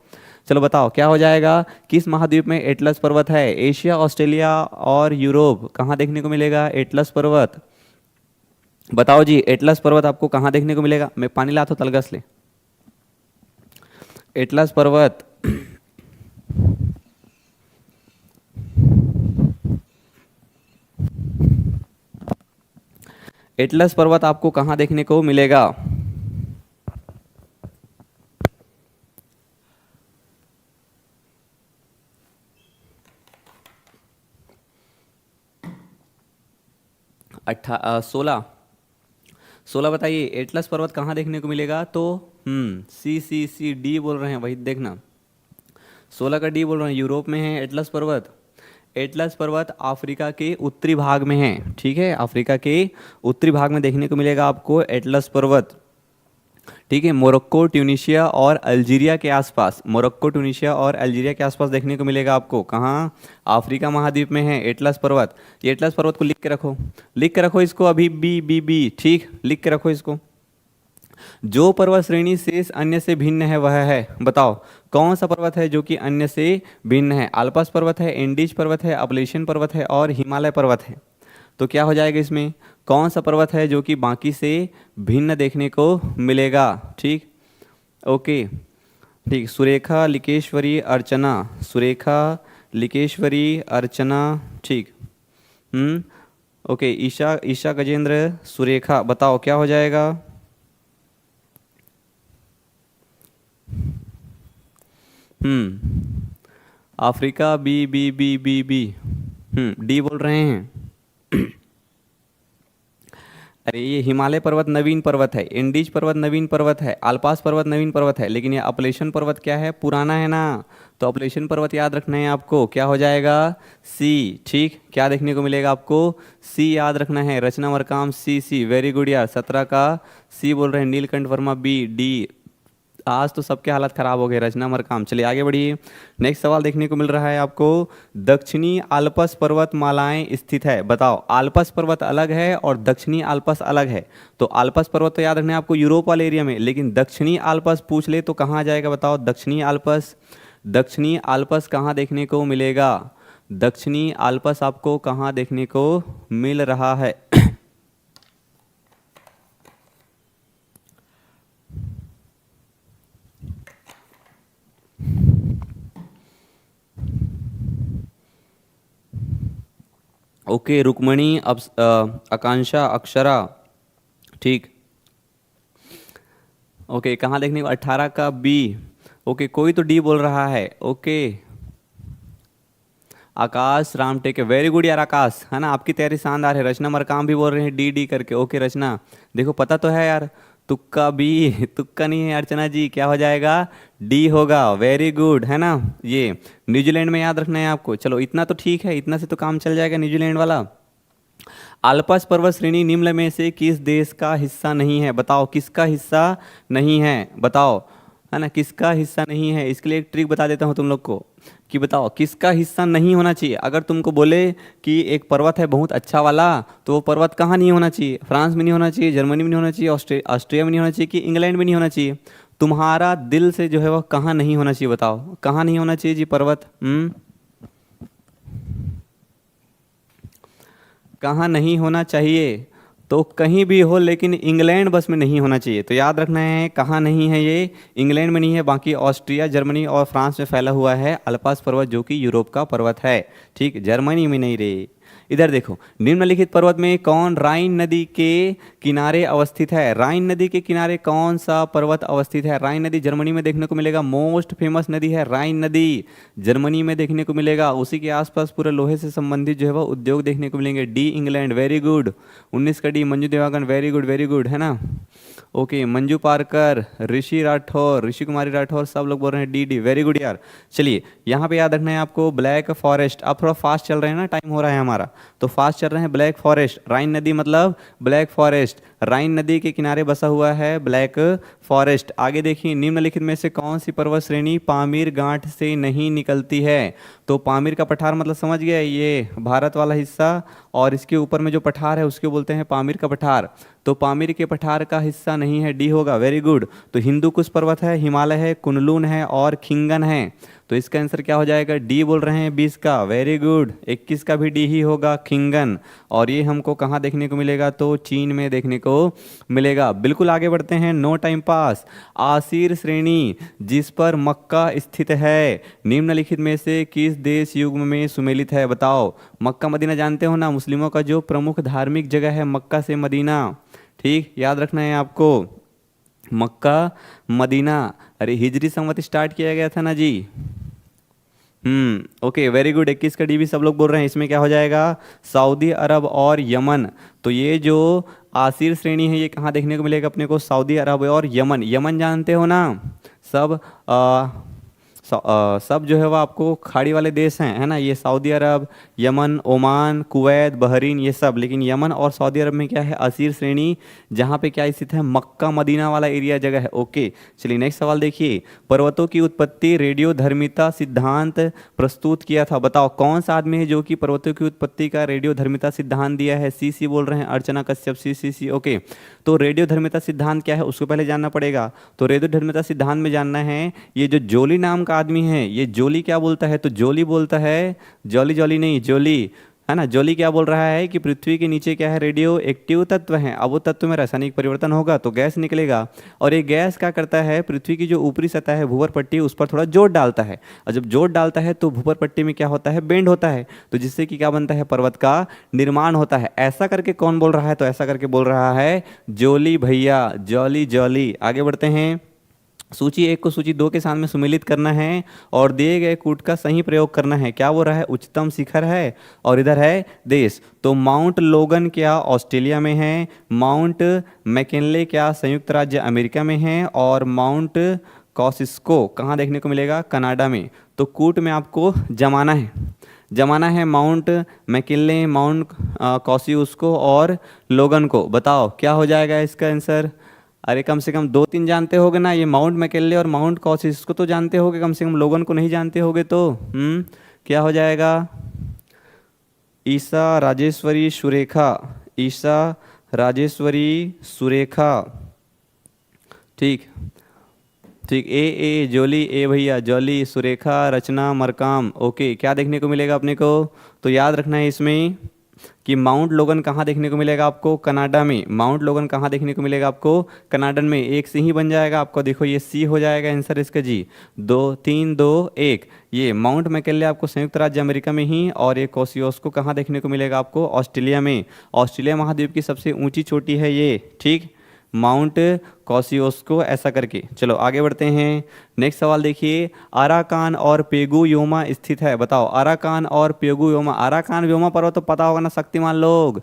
चलो बताओ क्या हो जाएगा? किस महाद्वीप में एटलस पर्वत है? एशिया, ऑस्ट्रेलिया और यूरोप। कहाँ देखने को मिलेगा एटलस पर्वत? बताओ जी, एटलस पर्वत आपको कहाँ देखने को मिलेगा? मैं पानी लाता हूँ तलगस ले। एटलस पर्वत एटलस पर्वत आपको कहाँ देखने को मिलेगा? अट्ठा 16 बताइए, एटलस पर्वत कहाँ देखने को मिलेगा? तो सी डी बोल रहे हैं, वही देखना। 16 का डी बोल रहे हैं, यूरोप में है एटलस पर्वत। एटलस पर्वत अफ्रीका के उत्तरी भाग में है, ठीक है, अफ्रीका के उत्तरी भाग में देखने को मिलेगा आपको एटलस पर्वत, ठीक है। मोरक्को, ट्यूनीशिया और अल्जीरिया के आसपास, मोरक्को, ट्यूनीशिया और अल्जीरिया के आसपास देखने को मिलेगा आपको। कहाँ? अफ्रीका महाद्वीप में है एटलस पर्वत। ये एटलस पर्वत को लिख के रखो, लिख के रखो इसको अभी, बी बी बी, ठीक, लिख के रखो इसको। जो पर्वत श्रेणी शेष अन्य से भिन्न है वह है, बताओ कौन सा पर्वत है जो कि अन्य से भिन्न है? आल्प्स पर्वत है, एंडीज पर्वत है, अपलेशियन पर्वत है और हिमालय पर्वत है। तो क्या हो जाएगा इसमें? कौन सा पर्वत है जो कि बाकी से भिन्न देखने को मिलेगा? ठीक, ओके, ठीक। सुरेखा, लिकेश्वरी, अर्चना, सुरेखा, लिकेश्वरी, अर्चना, ठीक, ओके। ईशा, ईशा, गजेंद्र, सुरेखा, बताओ क्या हो जाएगा? Africa, B B B B B, D बोल रहे हैं। अरे ये हिमालय पर्वत नवीन पर्वत है, इंडीज पर्वत नवीन पर्वत है, आल्पास पर्वत नवीन पर्वत है, लेकिन ये अपलेशन पर्वत क्या है? पुराना है ना। तो अपलेशन पर्वत याद रखना है आपको, क्या हो जाएगा? सी, ठीक। क्या देखने को मिलेगा आपको? सी याद रखना है। Rachna Markam, C C, very good यार। 17 का सी बोल रहे हैं। Neelkanth Verma, B, D. आज तो सबके हालत खराब हो गए, रचना मरकाम। चलिए आगे बढ़िए। नेक्स्ट सवाल देखने को मिल रहा है आपको, दक्षिणी आल्प्स पर्वत मालाएं स्थित है, बताओ। आल्प्स पर्वत अलग है और दक्षिणी आल्प्स अलग है। तो आल्प्स पर्वत तो याद रखना है आपको यूरोप वाले एरिया में, लेकिन दक्षिणी आल्प्स पूछ ले तो कहाँ आ जाएगा, बताओ। दक्षिणी आल्प्स, दक्षिणी आल्प्स कहाँ देखने को मिलेगा? दक्षिणी आल्प्स आपको कहाँ देखने को मिल रहा है? ओके, रुक्मणी, आकांक्षा, अक्षरा, ठीक, ओके। कहाँ देखने को? 18 का बी, ओके। कोई तो डी बोल रहा है, ओके। आकाश रामटेके, वेरी गुड यार आकाश, है ना, आपकी तैयारी शानदार है। रचना मरकाम भी बोल रहे हैं डी डी करके, ओके। रचना देखो पता तो है यार, तुक्का बी, तुक्का नहीं है अर्चना जी, क्या हो जाएगा? डी होगा, वेरी गुड, है ना। ये न्यूजीलैंड में याद रखना है आपको। चलो इतना तो ठीक है, इतना से तो काम चल जाएगा न्यूजीलैंड वाला। आल्प्स पर्वत श्रेणी निम्न में से किस देश का हिस्सा नहीं है, बताओ किसका हिस्सा नहीं है, बताओ, है ना, किसका हिस्सा नहीं है। इसके लिए एक ट्रिक बता देता हूँ तुम लोग को कि बताओ किसका हिस्सा नहीं होना चाहिए। अगर तुमको बोले कि एक पर्वत है बहुत अच्छा वाला, तो वो पर्वत कहाँ नहीं होना चाहिए? फ्रांस में नहीं होना चाहिए, जर्मनी में नहीं होना चाहिए, ऑस्ट्रिया में नहीं होना चाहिए, कि इंग्लैंड में नहीं होना चाहिए? तुम्हारा दिल से जो है वह कहाँ नहीं होना चाहिए, बताओ कहाँ नहीं होना चाहिए जी पर्वत? कहाँ नहीं होना चाहिए? तो कहीं भी हो, लेकिन इंग्लैंड बस में नहीं होना चाहिए। तो याद रखना है कहाँ नहीं है, ये इंग्लैंड में नहीं है, बाकी ऑस्ट्रिया, जर्मनी और फ्रांस में फैला हुआ है आल्प्स पर्वत, जो कि यूरोप का पर्वत है, ठीक। जर्मनी में नहीं रे। इधर देखो, निम्नलिखित पर्वत में कौन राइन नदी के किनारे अवस्थित है? राइन नदी के किनारे कौन सा पर्वत अवस्थित है? राइन नदी जर्मनी में देखने को मिलेगा, मोस्ट फेमस नदी है राइन नदी, जर्मनी में देखने को मिलेगा। उसी के आसपास पूरे लोहे से संबंधित जो है वो उद्योग देखने को मिलेंगे। D, England, very good. 19 का डी, मंजू देवागन, वेरी गुड, है ना। ओके, मंजू पारकर, ऋषि राठौर, ऋषि कुमारी राठौर, सब लोग बोल रहे हैं डी डी, वेरी गुड यार। चलिए यहाँ पे याद रखना है आपको ब्लैक फॉरेस्ट। अब थोड़ा फास्ट चल रहे हैं ना, टाइम हो रहा है हमारा, तो फास्ट चल रहे हैं। ब्लैक फॉरेस्ट, राइन नदी मतलब ब्लैक फॉरेस्ट, राइन नदी के किनारे बसा हुआ है ब्लैक फॉरेस्ट। आगे देखिए, निम्नलिखित में से कौन सी पर्वत श्रेणी पामीर गांठ से नहीं निकलती है? तो पामीर का पठार मतलब समझ गए, ये भारत वाला हिस्सा, और इसके ऊपर में जो पठार है उसको बोलते हैं पामीर का पठार। तो पामीर के पठार का हिस्सा नहीं है, डी होगा, वेरी गुड। तो हिंदू कुश पर्वत है, हिमालय है, कुनलून है और खिंगन है। तो इसका आंसर क्या हो जाएगा? डी बोल रहे हैं 20 का, वेरी गुड। 21 का भी डी ही होगा, खिंगन। और ये हमको कहाँ देखने को मिलेगा? तो चीन में देखने को मिलेगा। बिल्कुल आगे बढ़ते हैं, नो टाइम पास। आसीर श्रेणी जिस पर मक्का स्थित है, निम्नलिखित में से किस देश युग्म में सुमेलित है, बताओ। मक्का मदीना जानते हो ना, मुस्लिमों का जो प्रमुख धार्मिक जगह है, मक्का से मदीना, ठीक, याद रखना है आपको, मक्का मदीना। अरे हिजरी संवत स्टार्ट किया गया था ना जी। Okay, very good. 21 का डी भी सब लोग बोल रहे हैं। इसमें क्या हो जाएगा? सऊदी अरब और यमन। तो ये जो आसिर श्रेणी है ये कहाँ देखने को मिलेगा अपने को? सऊदी अरब और यमन। यमन जानते हो ना सब, सब जो है वो आपको खाड़ी वाले देश हैं, है ना, ये सऊदी अरब, यमन, ओमान, कुवैत, बहरीन, ये सब। लेकिन यमन और सऊदी अरब में क्या है, असीर श्रेणी, जहाँ पे क्या स्थित है, मक्का मदीना वाला एरिया जगह है। ओके, चलिए नेक्स्ट सवाल देखिए। पर्वतों की उत्पत्ति रेडियोधर्मिता सिद्धांत प्रस्तुत किया था, बताओ कौन सा आदमी है जो कि पर्वतों की उत्पत्ति का रेडियोधर्मिता सिद्धांत दिया है? सी बोल रहे हैं, अर्चना कश्यप, सी। ओके, तो रेडियोधर्मिता सिद्धांत क्या है उसको पहले जानना पड़ेगा। तो रेडियोधर्मिता सिद्धांत में जानना है, ये जो जोली नाम का आदमी है, ये जोली क्या बोलता है? तो जोली बोलता है, जॉली जॉली नहीं, जोली, है ना। जोली क्या बोल रहा है कि पृथ्वी के नीचे क्या है, रेडियो एक्टिव तत्व है। अब वो तत्व में रासायनिक परिवर्तन होगा तो गैस निकलेगा, और ये गैस क्या करता है, पृथ्वी की जो ऊपरी सतह है, भूवर पट्टी, उस पर थोड़ा जोर डालता है। और जब जोर डालता है तो भूवर पट्टी में क्या होता है, बेंड होता है, तो जिससे कि क्या बनता है, पर्वत का निर्माण होता है। ऐसा करके कौन बोल रहा है? तो ऐसा करके बोल रहा है जोली भैया, जॉली जॉली। आगे बढ़ते हैं। सूची 1 को सूची 2 के साथ में सम्मिलित करना है और दिए गए कूट का सही प्रयोग करना है। क्या वो रहा है, उच्चतम शिखर है और इधर है देश। तो माउंट लोगन क्या ऑस्ट्रेलिया में है, माउंट मैकिनले क्या संयुक्त राज्य अमेरिका में है, और माउंट कॉसिस्को कहाँ देखने को मिलेगा, कनाडा में। तो कूट में आपको जमाना है माउंट मैकिनले, माउंट कॉसिस्को और लोगन को। बताओ क्या हो जाएगा इसका आंसर? अरे कम से कम 2-3 जानते होगे ना, ये माउंट मैकिनले और माउंट कॉसिस को तो जानते होगे, कम से कम लोगन को नहीं जानते होगे तो क्या हो जाएगा? ईसा राजेश्वरी सुरेखा, ईसा राजेश्वरी सुरेखा। ठीक ठीक, ए जोली, ए भैया जॉली, सुरेखा, रचना, मरकाम। ओके, क्या देखने को मिलेगा अपने को? तो याद रखना है इसमें कि माउंट लोगन कहाँ देखने को मिलेगा आपको, कनाडा में। माउंट लोगन कहाँ देखने को मिलेगा आपको, कनाडन में। एक से ही बन जाएगा आपको, देखो ये सी हो जाएगा आंसर इसका जी। 2 3 2 1। ये माउंट मैकिनले आपको संयुक्त राज्य अमेरिका में ही, और ये कोसियोस्को कहाँ देखने को मिलेगा आपको, ऑस्ट्रेलिया में। ऑस्ट्रेलिया महाद्वीप की सबसे ऊंची चोटी है ये, ठीक, माउंट कॉसियोस्को, ऐसा करके। चलो आगे बढ़ते हैं। नेक्स्ट सवाल देखिए। आराकान और पेगु योमा स्थित है, बताओ आराकान और पेगु योमा। आराकान व्योमा पर्वत तो पता होगा ना शक्तिमान लोग।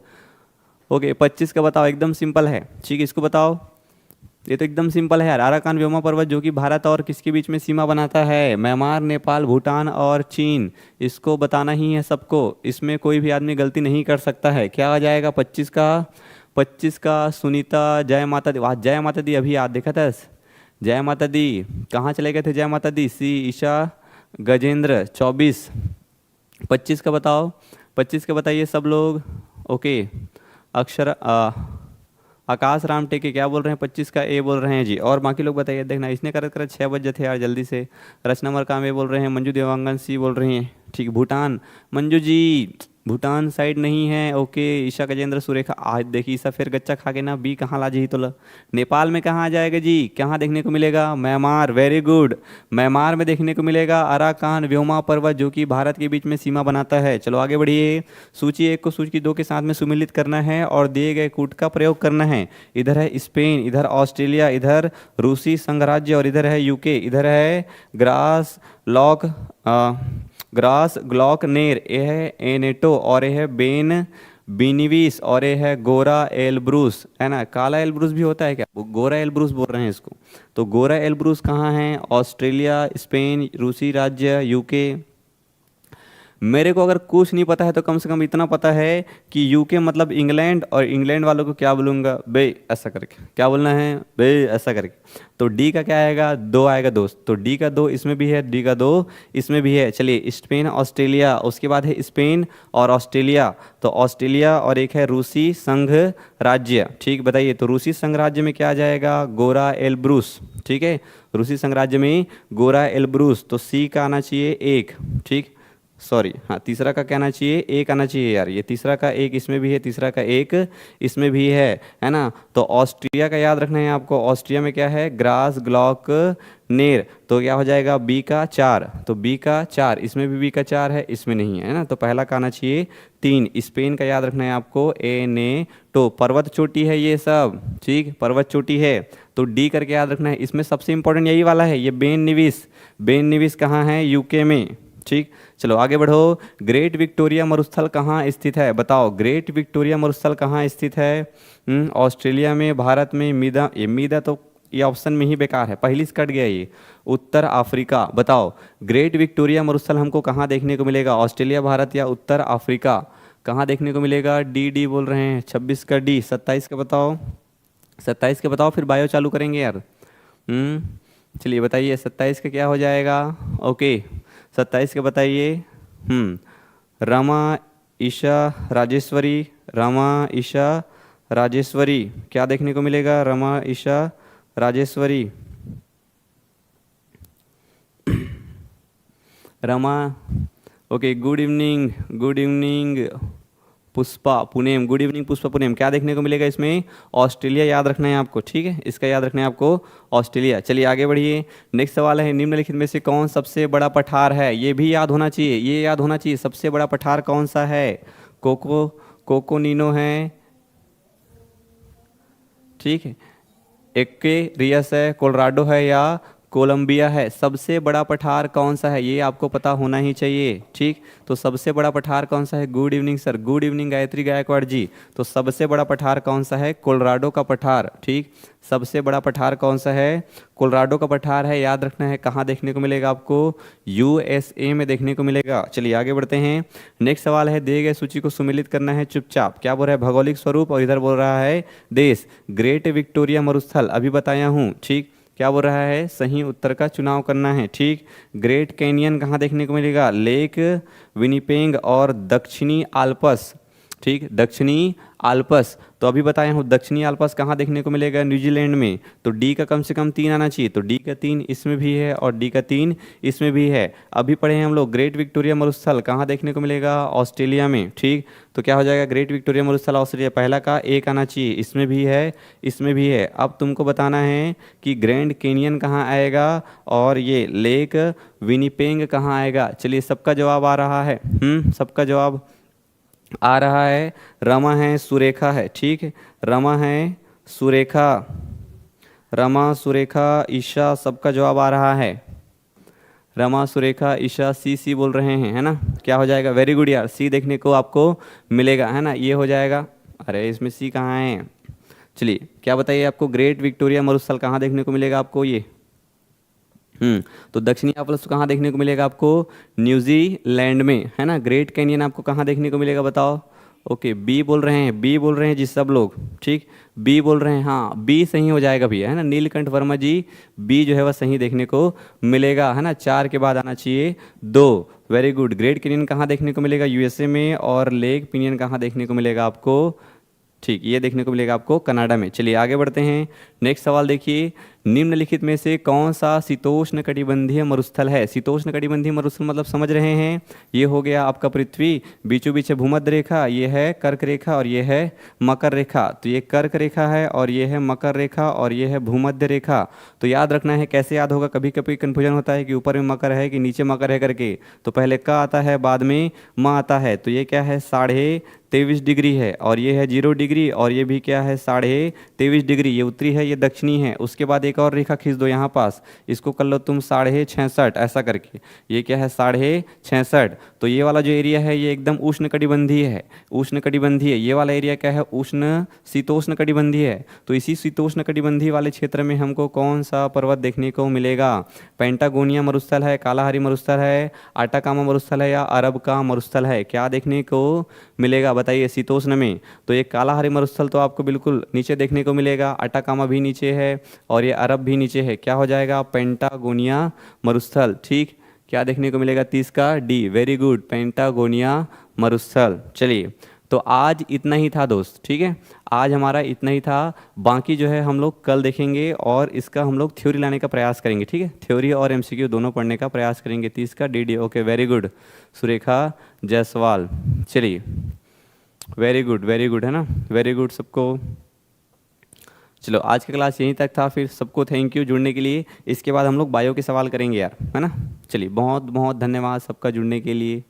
ओके, 25 का बताओ, एकदम सिंपल है, ठीक, इसको बताओ। ये तो एकदम सिंपल है यार। आराकान व्योमा पर्वत जो कि भारत और किसके बीच में सीमा बनाता है, म्यांमार, नेपाल, भूटान और चीन। इसको बताना ही है सबको, इसमें कोई भी आदमी गलती नहीं कर सकता है। क्या आ जाएगा 25 का सुनीता, जय माता दी। वाह, जय माता दी अभी याद देखा था, जय माता दी कहाँ चले गए थे, जय माता दी। सी ईशा गजेंद्र 24। 25 का बताओ, 25 का बताइए सब लोग। ओके, अक्षर आकाश राम टेके क्या बोल रहे हैं, 25 का ए बोल रहे हैं जी। और बाकी लोग बताइए, देखना इसने करत 6 बजे थे यार, जल्दी से। रचना मरकाम ए बोल रहे हैं, मंजू देवांगन सी बोल रही हैं, ठीक। भूटान, मंजू जी भूटान साइड नहीं है। ओके, ईशा गजेंद्र सुरेखा, आज देखिए ईशा फिर गच्चा खा के ना, बी कहाँ ला जी तो नेपाल में कहाँ आ जाएगा जी, कहाँ देखने को मिलेगा, म्यांमार। वेरी गुड, म्यांमार में देखने को मिलेगा अराकान व्योमा पर्वत जो कि भारत के बीच में सीमा बनाता है। चलो आगे बढ़िए। सूची 1 को सूची 2 के साथ में सम्मिलित करना है और दिए गए कूट का प्रयोग करना है। इधर है स्पेन, इधर ऑस्ट्रेलिया, इधर रूसी संघराज्य और इधर है यूके। इधर है ग्रास ग्लॉकनेर, ये है एनेटो, और ये है बीनिविस, और ये है गोरा एलब्रूस, है ना। काला एलब्रूस भी होता है क्या, गोरा एलब्रूस बोल रहे हैं इसको। तो गोरा एलब्रूस कहाँ है, ऑस्ट्रेलिया, स्पेन, रूसी राज्य, यूके। मेरे को अगर कुछ नहीं पता है तो कम से कम इतना पता है कि यूके मतलब इंग्लैंड, और इंग्लैंड वालों को क्या बोलूँगा, बे ऐसा करके, क्या बोलना है, बे ऐसा करके। तो डी का क्या आएगा, 2 आएगा दोस्त। तो डी का 2 इसमें भी है, डी का 2 इसमें भी है। चलिए, स्पेन ऑस्ट्रेलिया, उसके बाद है स्पेन और ऑस्ट्रेलिया। तो ऑस्ट्रेलिया और एक है रूसी संघ राज्य, ठीक। बताइए, तो रूसी संघ राज्य में क्या आ जाएगा, गोरा एलब्रूस, ठीक है। रूसी संघ राज्य में गोरा एलब्रूस। तो सी का आना चाहिए 1, ठीक, सॉरी, हाँ तीसरा का क्या आना चाहिए, 1 आना चाहिए यार। ये तीसरा का 1 इसमें भी है, तीसरा का 1 इसमें भी है ना। तो ऑस्ट्रिया का याद रखना है आपको। ऑस्ट्रिया में क्या है, ग्रास ग्लॉक नेर। तो क्या हो जाएगा, बी का 4। तो बी का 4, इसमें भी बी का 4 है, इसमें नहीं है ना। तो पहला का आना चाहिए 3। स्पेन का याद रखना है आपको, एनेटो। पर्वत चोटी है ये सब, ठीक, पर्वत चोटी है। तो डी करके याद रखना है। इसमें सबसे इंपॉर्टेंट यही वाला है, ये बेन निविस कहाँ है, यूके में, ठीक। चलो आगे बढ़ो। ग्रेट विक्टोरिया मरुस्थल कहाँ स्थित है, बताओ ग्रेट विक्टोरिया मरुस्थल कहाँ स्थित है। ऑस्ट्रेलिया में, भारत में, मीदा। ये मीदा तो ये ऑप्शन में ही बेकार है, पहली से कट गया ये। उत्तर अफ्रीका, बताओ ग्रेट विक्टोरिया मरुस्थल हमको कहाँ देखने को मिलेगा, ऑस्ट्रेलिया, भारत या उत्तर अफ्रीका, कहाँ देखने को मिलेगा? डी डी बोल रहे हैं, 26 का डी। 27 का बताओ, 27 का बताओ, फिर बायो चालू करेंगे यार। चलिए बताइए 27 का क्या हो जाएगा? ओके 27 का बताइए। रमा ईशा राजेश्वरी, रमा ईशा राजेश्वरी क्या देखने को मिलेगा? Rama Isha Rajeshwari, Rama. Okay good evening, good evening Pushpa Punem, good evening Pushpa Punem, क्या देखने को मिलेगा इसमें? ऑस्ट्रेलिया याद रखना है आपको, ठीक है, इसका याद रखना है आपको, ऑस्ट्रेलिया। चलिए आगे बढ़िए। नेक्स्ट सवाल है, निम्नलिखित में से कौन सबसे बड़ा पठार है? ये भी याद होना चाहिए, ये याद होना चाहिए, सबसे बड़ा पठार कौन सा है? कोकोनिनो है, ठीक है, एक्के रियस है, कोलोराडो है या कोलंबिया है? सबसे बड़ा पठार कौन सा है ये आपको पता होना ही चाहिए, ठीक। तो सबसे बड़ा पठार कौन सा है? Good evening sir, good evening Gayatri Gaikwad ji. तो सबसे बड़ा पठार कौन सा है? कोलोराडो का पठार, ठीक। सबसे बड़ा पठार कौन सा है? कोलोराडो का पठार है, याद रखना है। कहाँ देखने को मिलेगा आपको? यूएसए में देखने को मिलेगा। चलिए आगे बढ़ते हैं। नेक्स्ट सवाल है, दिए गए सूची को सुमेलित करना है चुपचाप। क्या बोल रहा है? भौगोलिक स्वरूप, और इधर बोल रहा है देश। ग्रेट विक्टोरिया मरुस्थल अभी बताया हूँ, ठीक। क्या बोल रहा है? सही उत्तर का चुनाव करना है, ठीक। ग्रेट कैनियन कहाँ देखने को मिलेगा? लेक विनिपेग और दक्षिणी आल्प्स, ठीक, दक्षिणी आल्प्स। तो अभी बताया हूँ दक्षिणी आल्प्स कहाँ देखने को मिलेगा? न्यूजीलैंड में। तो डी का कम से कम 3 आना चाहिए, तो डी का 3 इसमें भी है और डी का 3 इसमें भी है। अभी पढ़े हैं हम लोग ग्रेट विक्टोरिया मरुस्थल कहाँ देखने को मिलेगा? ऑस्ट्रेलिया में, ठीक। तो क्या हो जाएगा? ग्रेट विक्टोरिया मरुस्थल ऑस्ट्रेलिया, पहला का 1 आना चाहिए, इसमें भी है, इसमें भी है। अब तुमको बताना है कि ग्रैंड कैनियन कहाँ आएगा और ये लेक विनिपेग कहाँ आएगा। चलिए सबका जवाब आ रहा है, सबका जवाब आ रहा है। रमा है, सुरेखा है, ठीक है, रमा है, सुरेखा, रमा, सुरेखा, ईशा, सबका जवाब आ रहा है। रमा, सुरेखा, ईशा, सी बोल रहे हैं, है ना। क्या हो जाएगा? वेरी गुड यार, सी देखने को आपको मिलेगा, है ना, ये हो जाएगा। अरे इसमें सी कहाँ है? चलिए क्या बताइए आपको ग्रेट विक्टोरिया मरुस्थल कहाँ देखने को मिलेगा आपको? ये तो दक्षिणी आल्प्स कहाँ देखने को मिलेगा आपको? न्यूजीलैंड में, है ना। ग्रेट कैनियन आपको कहाँ देखने को मिलेगा बताओ? ओके बी बोल रहे हैं, बी बोल रहे हैं जी सब लोग, ठीक, बी बोल रहे हैं, हाँ बी सही हो जाएगा भैया, है ना। नीलकंठ वर्मा जी, बी जो है वह सही देखने को मिलेगा, है ना। 4 के बाद आना चाहिए 2। Very good. ग्रेट कैनियन कहाँ देखने को मिलेगा? यूएसए में। और लेक पिनियन कहाँ देखने को मिलेगा आपको? ठीक, ये देखने को मिलेगा आपको कनाडा में। चलिए आगे बढ़ते हैं। नेक्स्ट सवाल देखिए, निम्नलिखित में से कौन सा शीतोष्ण कटिबंधीय मरुस्थल है? शीतोष्ण कटिबंधीय मरुस्थल मतलब समझ रहे हैं, ये हो गया आपका पृथ्वी, बीचों बीच है भूमध्य रेखा, ये है कर्क रेखा और ये है मकर रेखा। तो ये कर्क रेखा है और ये है मकर रेखा और ये है भूमध्य रेखा। तो याद रखना है, कैसे याद होगा? कभी कभी कन्फ्यूजन होता है कि ऊपर में मकर है कि नीचे मकर है करके, तो पहले क आता है बाद में म आता है। तो ये क्या है? 23.5 डिग्री है और ये है 0 डिग्री और ये भी क्या है? 23.5 डिग्री। ये उत्तरी है, ये दक्षिणी है। उसके बाद एक और रेखा खींच दो यहाँ पास, इसको कर लो तुम 66.5 ऐसा करके। ये क्या है? 66.5। तो ये वाला जो एरिया है ये एकदम उष्ण कटिबंधीय है, उष्ण कटिबंधीय। ये वाला एरिया क्या है? उष्ण शीतोष्ण कटिबंधीय है। तो इसी शीतोष्ण कटिबंधीय वाले क्षेत्र में हमको कौन सा पर्वत देखने को मिलेगा? पेंटागोनिया मरुस्थल है, कालाहारी मरुस्थल है, आटाकामा मरुस्थल है या अरब का मरुस्थल है? क्या देखने को मिलेगा बताइए शीतोष्ण में? तो ये कालाहारी मरुस्थल तो आपको बिल्कुल नीचे देखने को मिलेगा, आटाकामा भी नीचे है और ये अरब भी नीचे है। क्या हो जाएगा? पेंटागोनिया मरुस्थल, ठीक। क्या देखने को मिलेगा? 30 का डी। वेरी गुड, पेंटागोनिया मरुस्थल। चलिए तो आज इतना ही था दोस्त, ठीक है, आज हमारा इतना ही था। बाकी जो है हम लोग कल देखेंगे और इसका हम लोग थ्योरी लाने का प्रयास करेंगे, ठीक है, थ्योरी और एमसीक्यू दोनों पढ़ने का प्रयास करेंगे। 30 का D. Okay very good Surekha Jaiswal. चलिए वेरी गुड, है ना, वेरी गुड सबको। चलो आज का क्लास यहीं तक था, फिर सबको थैंक यू जुड़ने के लिए। इसके बाद हम लोग बायो के सवाल करेंगे यार, है ना। चलिए बहुत बहुत धन्यवाद सबका जुड़ने के लिए।